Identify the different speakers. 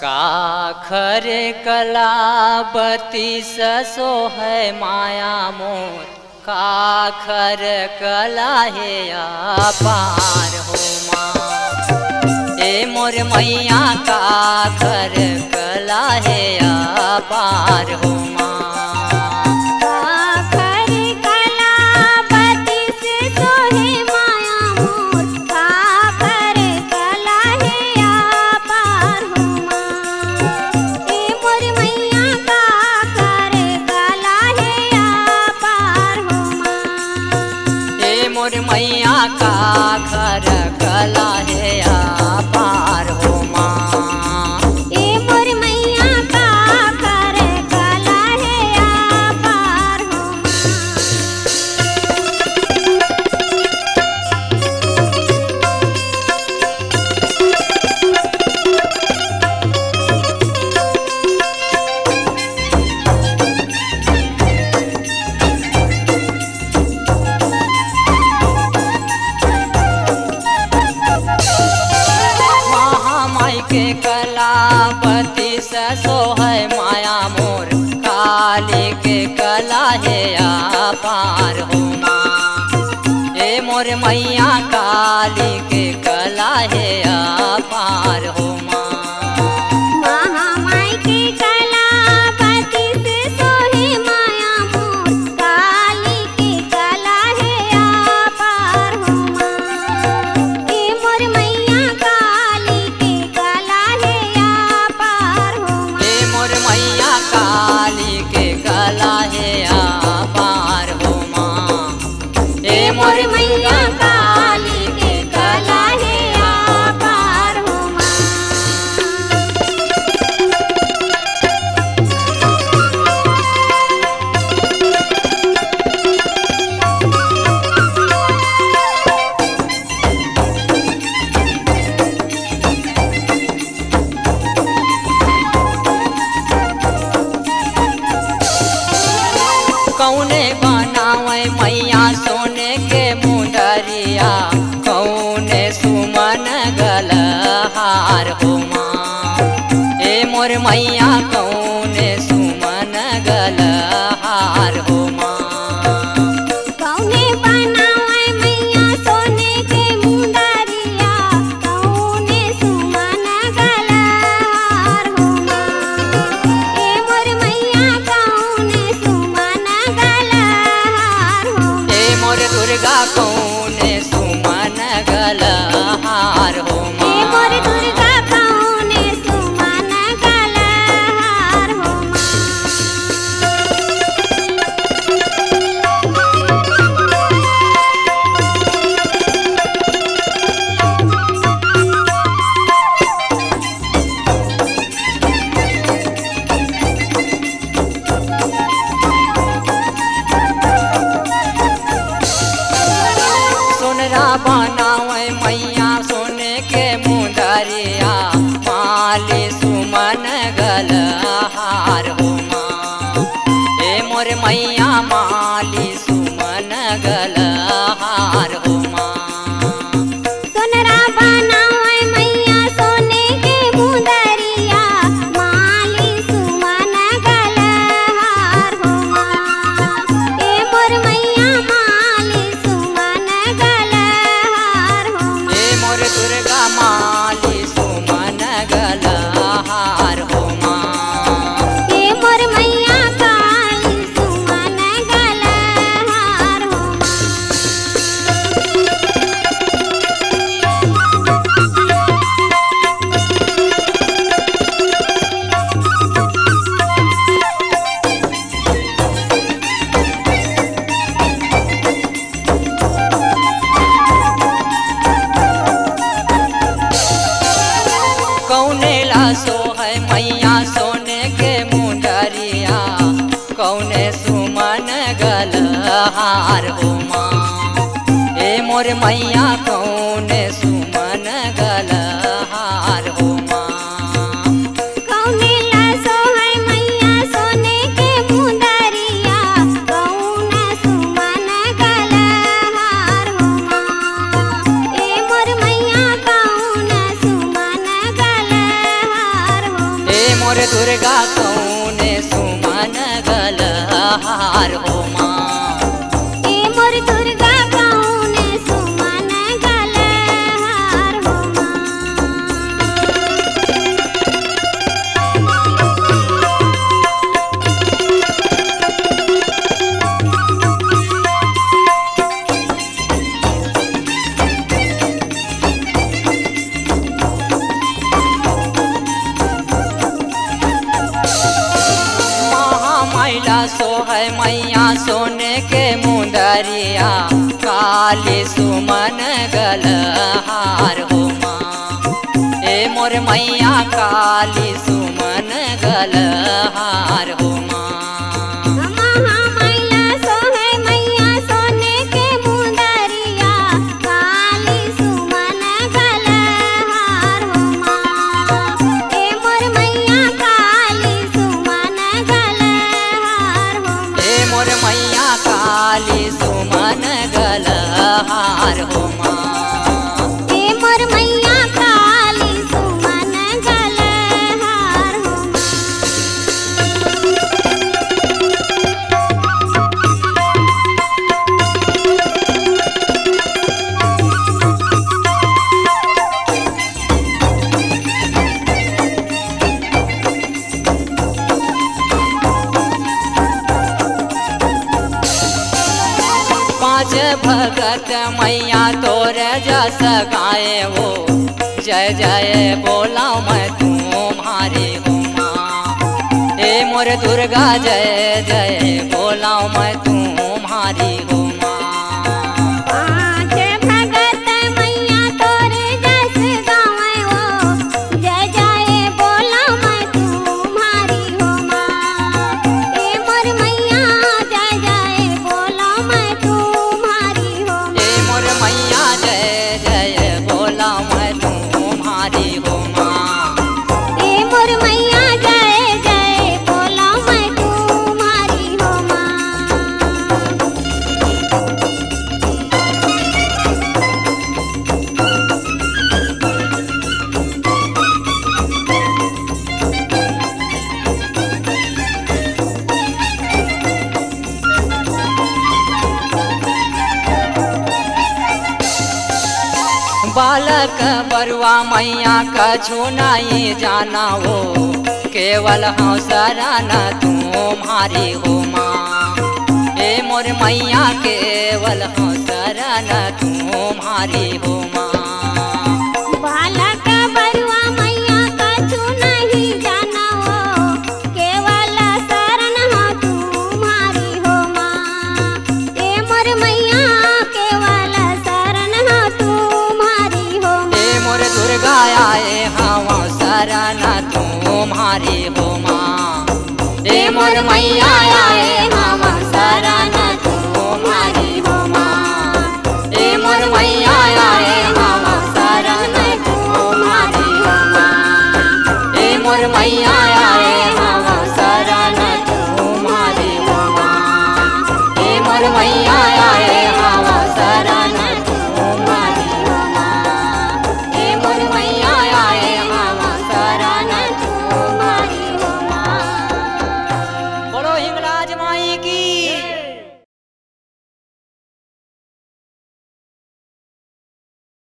Speaker 1: काखर कलावती ससो है माया मोर, काखर कला है अपार हो माँ। ए मोर मैया काखर कला है अपार हो माँ। मोर मैया काखर कला है अपार हो माँ।
Speaker 2: ए मोर मैया काखर कला है अपार हो
Speaker 1: के कलावती ससो है माया मोर, काली के कला है अपार हो माँ। ए मोर मैया काली के कला है अपार हो माँ।
Speaker 2: महामाई के कलावती ससो है माया मोर, काली के कला है अपार हो माँ। ए मोर मैया काली के कला है अपार हो माँ।
Speaker 1: ए मोर मैया काली के कला है अपार हो माँ। ए मोर मैया काली के कला है अपार हो माँ। कौने बनावे मैया सोने के मुंडरिया, कौने सुमन गलहार हो माँ। ए मोर मैया कौने सुमन गलहार हो माँ।
Speaker 2: कौने बनावे मैया सोने के मुंडरिया, कौने सुमन गलहार हो माँ। ए मोर मैया कौने सुमन गलहार हो माँ।
Speaker 1: ए मोर दुर्गा कौने सुमन गलहार हो माँ।
Speaker 2: ए मोर दुर्गा कौने सुमन गलहार हो माँ।
Speaker 1: सोनरा बनावे मैया सोने के मुंडरिया, माली सुमन गलहार हो माँ। ए मोर मैया माली सुमन गलहार हो माँ।
Speaker 2: सोनरा बनावे मैया सोने के मुंडरिया, माली सुमन गलहार हो माँ। ए मोर मैया माली सुमन गलहार हो माँ।
Speaker 1: ए मोर दुर्गा माली सुमन गलहार हो माँ।
Speaker 2: ए मोर मैया काली सुमन गलहार हो माँ।
Speaker 1: कौने लासो है मैया सोने के मुंडरिया, कौने सुमन गलहार हो माँ। ए मोर मैया कौने सुमन गलहार हो माँ।
Speaker 2: कौने लासो है मैया सोने के मुंडरिया, कौने सुमन गलहार हो माँ। ए मोर मैया कौने सुमन गलहार हो
Speaker 1: दुर्गा कौने सुमन गलहार हो माँ।
Speaker 2: ए मोर दुर्गा कौने सुमन गलहार हो माँ।
Speaker 1: महामैला सोहै मैया सोने के मुंदरिया काली सुमन गलहार हो माँ। ए मोर मैया काली सुमन गलहार हो माँ।
Speaker 2: महामैला सोहै मैया सोने के मुंदरिया काली सुमन गलहार हो माँ। ए मोर मैया काली सुमन गलहार हो माँ।
Speaker 1: ए मोर मैया काली सुमन गलहार हो माँ।
Speaker 2: ए मोर मैया काली सुमन गलहार हो माँ।
Speaker 1: पाँच भगत मैया तोर जस गाए हो जय जय बोला मैं तुम्हारी हूँ माँ। ए मोर दुर्गा जय जय बोला मैं तुम्हारी हूँ माँ।
Speaker 2: पाँच भगत मैया तोरे जस गावे हो जय जय बोला मैं तुम्हारी हो माँ। ए मोर मैया जय जय बोला मैं तुम्हारी हो माँ।
Speaker 1: ए मोर मैया जय जय बोला मैं तुम्हारी हूँ माँ।
Speaker 2: ए मोर मैया जय जय बोला मैं तुम्हारी हो माँ।
Speaker 1: बालक बरुआ मैया कछु नहीं जाना हो केवल हाँ शरण तुम्हारी हो माँ। ए मोर मैया केवल हाँ शरण तुम्हारी हो माँ।
Speaker 2: बालक बरुआ मैया कछु नहीं जाना हो केवल शरण हो तुम्हारी हो माँ। ए मोर मैया केवल शरण हो तुम्हारी हो माँ।
Speaker 1: ए मोर दुर्गा आए हवा शरण तुम्हारी हो माँ। ए मोर मैया आए